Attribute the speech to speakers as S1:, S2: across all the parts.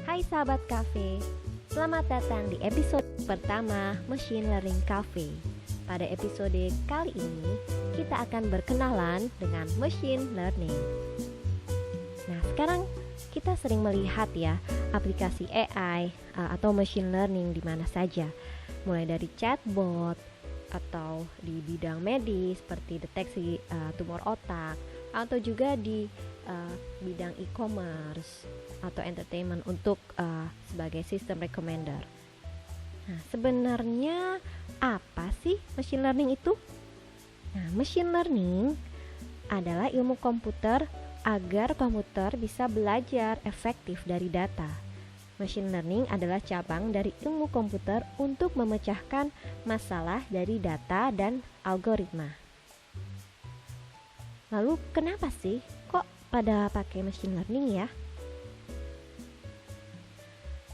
S1: Hai sahabat kafe, selamat datang di episode pertama Machine Learning Cafe. Pada episode kali ini, kita akan berkenalan dengan machine learning. Nah, sekarang kita sering melihat ya aplikasi AI atau machine learning di mana saja, mulai dari chatbot atau di bidang medis seperti deteksi tumor otak, atau juga di bidang e-commerce atau entertainment untuk sebagai sistem recommender. Nah, sebenarnya apa sih machine learning itu? Nah, machine learning adalah ilmu komputer agar komputer bisa belajar efektif dari data. Machine learning adalah cabang dari ilmu komputer untuk memecahkan masalah dari data dan algoritma. Lalu kenapa sih kok pada pakai machine learning ya?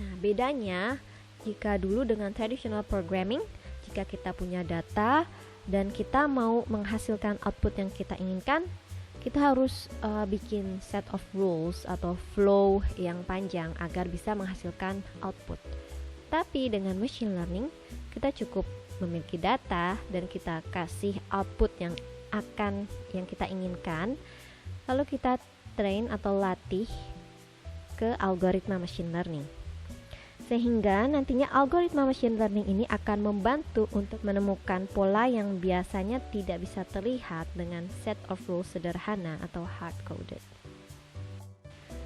S1: Nah, bedanya jika dulu dengan traditional programming, jika kita punya data dan kita mau menghasilkan output yang kita inginkan, kita harus bikin set of rules atau flow yang panjang agar bisa menghasilkan output. Tapi dengan machine learning, kita cukup memiliki data dan kita kasih output yang kita inginkan, lalu kita train atau latih ke algoritma machine learning. Sehingga nantinya algoritma machine learning ini akan membantu untuk menemukan pola yang biasanya tidak bisa terlihat dengan set of rules sederhana atau hard-coded.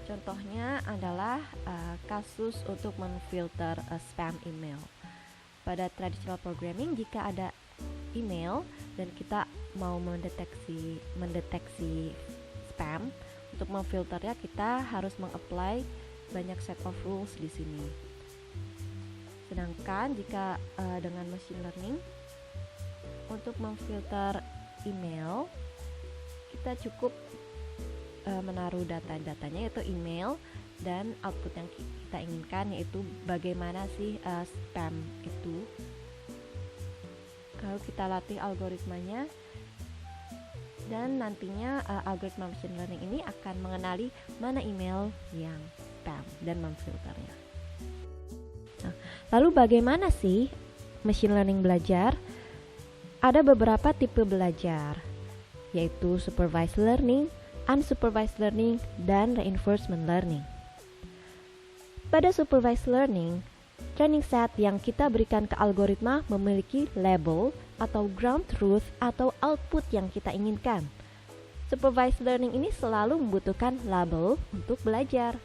S1: Contohnya adalah kasus untuk memfilter spam email. Pada traditional programming, jika ada email dan kita mau mendeteksi spam, untuk memfilternya kita harus mengapply banyak set of rules di sini. Sedangkan jika dengan machine learning, untuk memfilter email, kita cukup menaruh data-datanya yaitu email dan output yang kita inginkan yaitu bagaimana sih spam itu. Kalau kita latih algoritmanya, dan nantinya algoritma machine learning ini akan mengenali mana email yang spam dan memfilternya. Nah, lalu bagaimana sih machine learning belajar? Ada beberapa tipe belajar, yaitu supervised learning, unsupervised learning, dan reinforcement learning. Pada supervised learning, training set yang kita berikan ke algoritma memiliki label atau ground truth atau output yang kita inginkan. Supervised learning ini selalu membutuhkan label untuk belajar.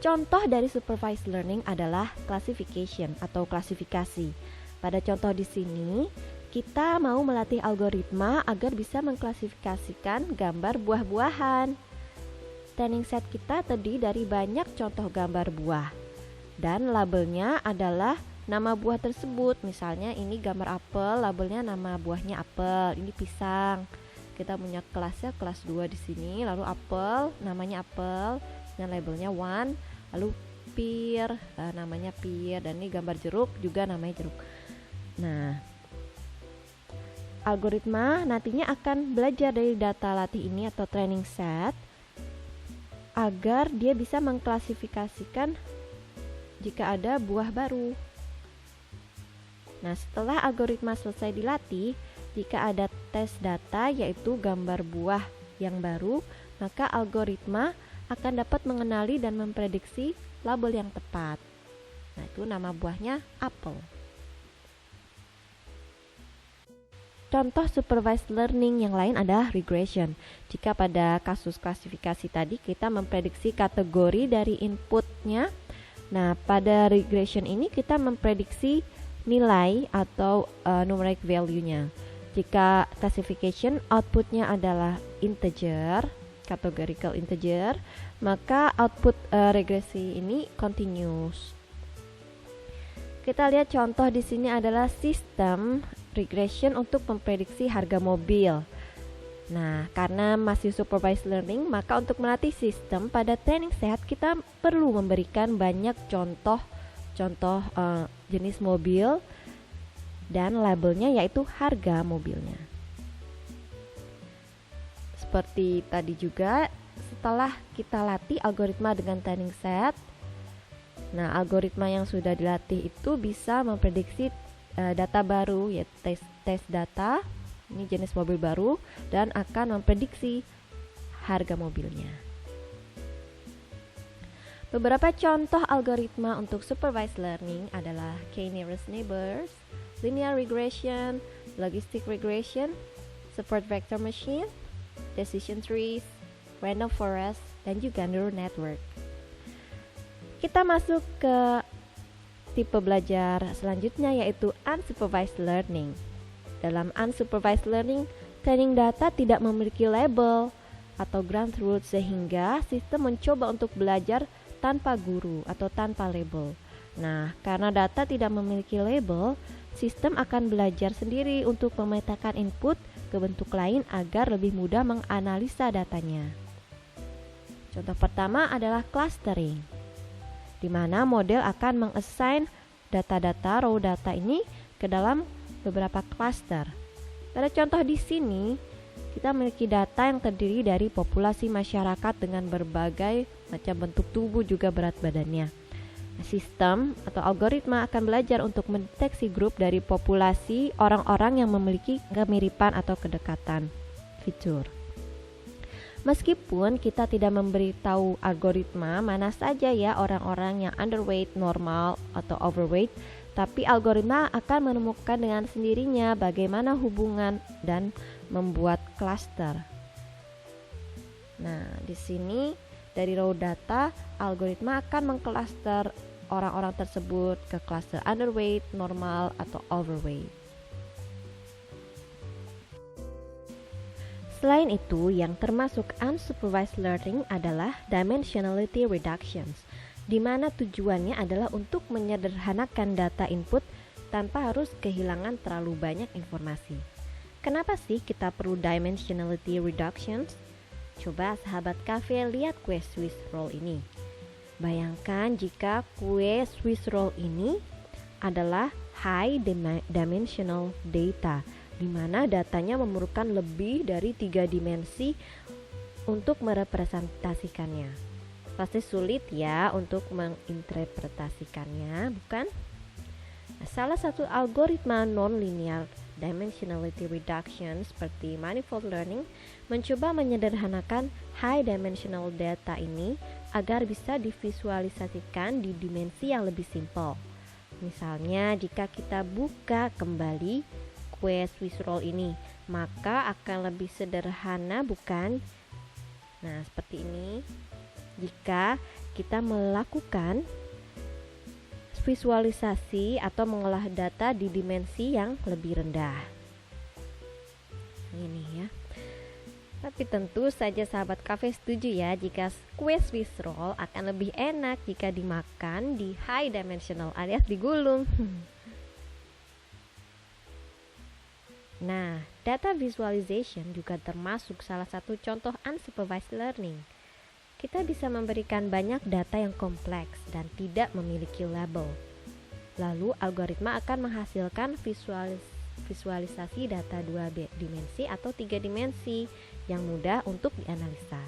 S1: Contoh dari supervised learning adalah classification atau klasifikasi. Pada contoh di sini, kita mau melatih algoritma agar bisa mengklasifikasikan gambar buah-buahan. Training set kita terdiri dari banyak contoh gambar buah. Dan labelnya adalah nama buah tersebut. Misalnya ini gambar apel, labelnya nama buahnya apel. Ini pisang. Kita punya kelasnya kelas 2 di sini. Lalu apel, namanya apel dan labelnya one. Lalu pear, namanya pear, dan ini gambar jeruk juga namanya jeruk. Nah, algoritma nantinya akan belajar dari data latih ini atau training set agar dia bisa mengklasifikasikan jika ada buah baru. Nah, setelah algoritma selesai dilatih, jika ada tes data yaitu gambar buah yang baru, maka algoritma akan dapat mengenali dan memprediksi label yang tepat. Nah, itu nama buahnya apel. Contoh supervised learning yang lain adalah regression. Jika pada kasus klasifikasi tadi kita memprediksi kategori dari inputnya, nah pada regression ini kita memprediksi nilai atau numeric value-nya. Jika classification outputnya adalah integer, categorical integer, maka output regresi ini continuous. Kita lihat contoh di sini adalah sistem regression untuk memprediksi harga mobil. Nah, karena masih supervised learning, maka untuk melatih sistem pada training set kita perlu memberikan banyak contoh jenis mobil dan labelnya yaitu harga mobilnya. Seperti tadi juga, setelah kita latih algoritma dengan training set, nah algoritma yang sudah dilatih itu bisa memprediksi data baru, ya tes data, ini jenis mobil baru, dan akan memprediksi harga mobilnya. Beberapa contoh algoritma untuk supervised learning adalah k-nearest neighbors, linear regression, logistic regression, support vector machine, decision trees, random forest, dan juga neural network. Kita masuk ke tipe belajar selanjutnya, yaitu unsupervised learning. Dalam unsupervised learning, training data tidak memiliki label atau ground truth, sehingga sistem mencoba untuk belajar tanpa guru atau tanpa label. Nah, karena data tidak memiliki label, sistem akan belajar sendiri untuk memetakan input ke bentuk lain agar lebih mudah menganalisa datanya. Contoh pertama adalah clustering, di mana model akan mengassign data-data raw data ini ke dalam beberapa cluster. Pada contoh di sini, kita memiliki data yang terdiri dari populasi masyarakat dengan berbagai macam bentuk tubuh juga berat badannya. Sistem atau algoritma akan belajar untuk mendeteksi grup dari populasi orang-orang yang memiliki kemiripan atau kedekatan fitur. Meskipun kita tidak memberitahu algoritma mana saja ya orang-orang yang underweight, normal, atau overweight, tapi algoritma akan menemukan dengan sendirinya bagaimana hubungan dan membuat cluster. Nah, di sini dari raw data, algoritma akan mengklaster orang-orang tersebut ke cluster underweight, normal, atau overweight. Selain itu, yang termasuk unsupervised learning adalah dimensionality reductions, di mana tujuannya adalah untuk menyederhanakan data input tanpa harus kehilangan terlalu banyak informasi. Kenapa sih kita perlu dimensionality reductions? Coba sahabat kafe lihat kue Swiss roll ini. Bayangkan jika kue Swiss roll ini adalah high dimensional data, di mana datanya memerlukan lebih dari 3 dimensi untuk merepresentasikannya. Pasti sulit ya untuk menginterpretasikannya, bukan? Nah, salah satu algoritma non-linear dimensionality reduction seperti manifold learning mencoba menyederhanakan high dimensional data ini agar bisa divisualisasikan di dimensi yang lebih simpel. Misalnya jika kita buka kembali kue Swiss roll ini, maka akan lebih sederhana, bukan? Nah, seperti ini. Jika kita melakukan visualisasi atau mengolah data di dimensi yang lebih rendah. Ini ya. Tapi tentu saja sahabat kafe setuju ya jika kue Swiss roll akan lebih enak jika dimakan di high dimensional alias digulung. Nah, data visualization juga termasuk salah satu contoh unsupervised learning. Kita bisa memberikan banyak data yang kompleks dan tidak memiliki label. Lalu algoritma akan menghasilkan visualisasi data 2 dimensi atau 3 dimensi yang mudah untuk dianalisa.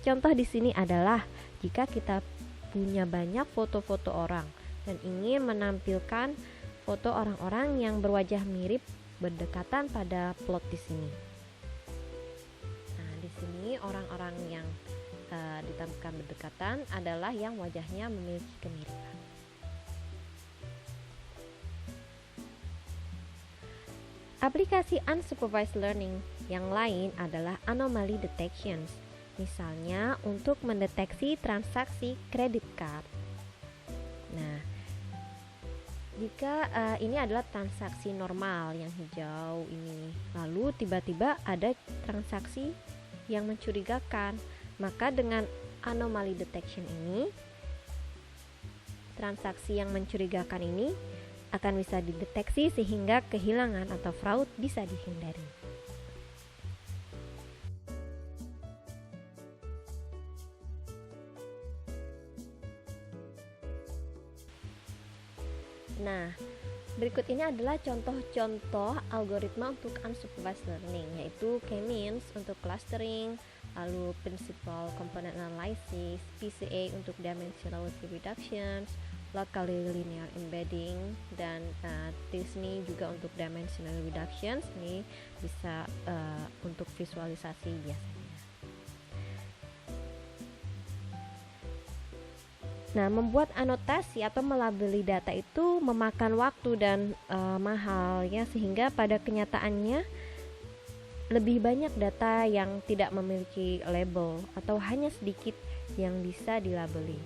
S1: Contoh di sini adalah jika kita punya banyak foto-foto orang dan ingin menampilkan foto orang-orang yang berwajah mirip berdekatan pada plot di sini. Nah, di sini orang-orang yang ditampilkan berdekatan adalah yang wajahnya memiliki kemiripan. Aplikasi unsupervised learning yang lain adalah anomaly detections, misalnya untuk mendeteksi transaksi kredit card. Nah, jika ini adalah transaksi normal yang hijau ini, lalu tiba-tiba ada transaksi yang mencurigakan, maka dengan anomaly detection ini, transaksi yang mencurigakan ini akan bisa dideteksi sehingga kehilangan atau fraud bisa dihindari. Nah, berikut ini adalah contoh-contoh algoritma untuk unsupervised learning, yaitu k-means untuk clustering, lalu Principal Component Analysis, PCA untuk Dimensionality Reductions, Locally Linear Embedding, dan di sini juga untuk Dimensional Reductions. Ini bisa untuk visualisasi biasanya. Nah, membuat anotasi atau melabeli data itu memakan waktu dan mahal ya, sehingga pada kenyataannya lebih banyak data yang tidak memiliki label atau hanya sedikit yang bisa dilabeli.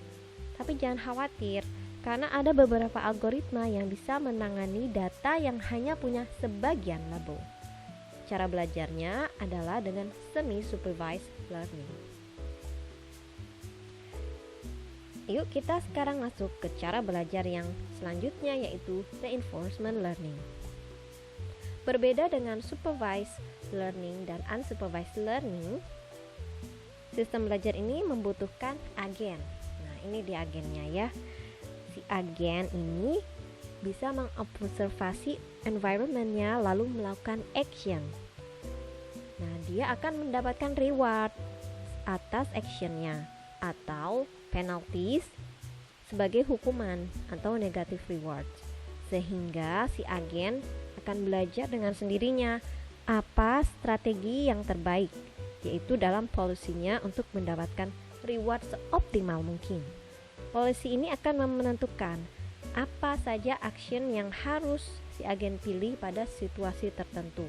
S1: Tapi jangan khawatir, karena ada beberapa algoritma yang bisa menangani data yang hanya punya sebagian label. Cara belajarnya adalah dengan semi-supervised learning. Yuk kita sekarang masuk ke cara belajar yang selanjutnya, yaitu reinforcement learning. Berbeda dengan supervised learning dan unsupervised learning, sistem belajar ini membutuhkan agen. Nah, ini di agennya ya. Si agen ini bisa mengobservasi environment-nya lalu melakukan action. Nah, dia akan mendapatkan reward atas actionnya atau penalties sebagai hukuman atau negative reward, sehingga si agen akan belajar dengan sendirinya apa strategi yang terbaik, yaitu dalam polisinya untuk mendapatkan reward seoptimal mungkin. Polisi ini akan menentukan apa saja action yang harus si agen pilih pada situasi tertentu.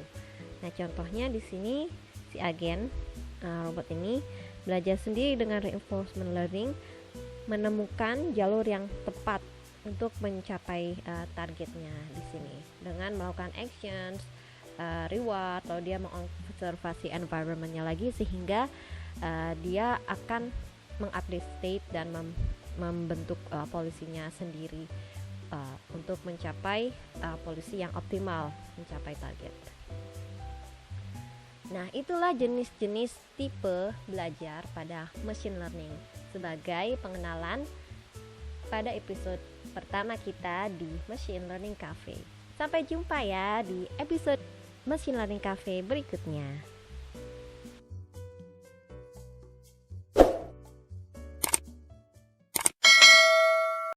S1: Nah, contohnya di sini si agen robot ini belajar sendiri dengan reinforcement learning, menemukan jalur yang tepat untuk mencapai targetnya di sini dengan melakukan actions, reward, lalu dia mengobservasi environment-nya lagi, sehingga dia akan mengupdate state dan membentuk polisinya sendiri untuk mencapai polisi yang optimal, mencapai target. Nah, itulah jenis-jenis tipe belajar pada machine learning sebagai pengenalan pada episode pertama kita di Machine Learning Cafe. Sampai jumpa ya di episode Machine Learning Cafe berikutnya.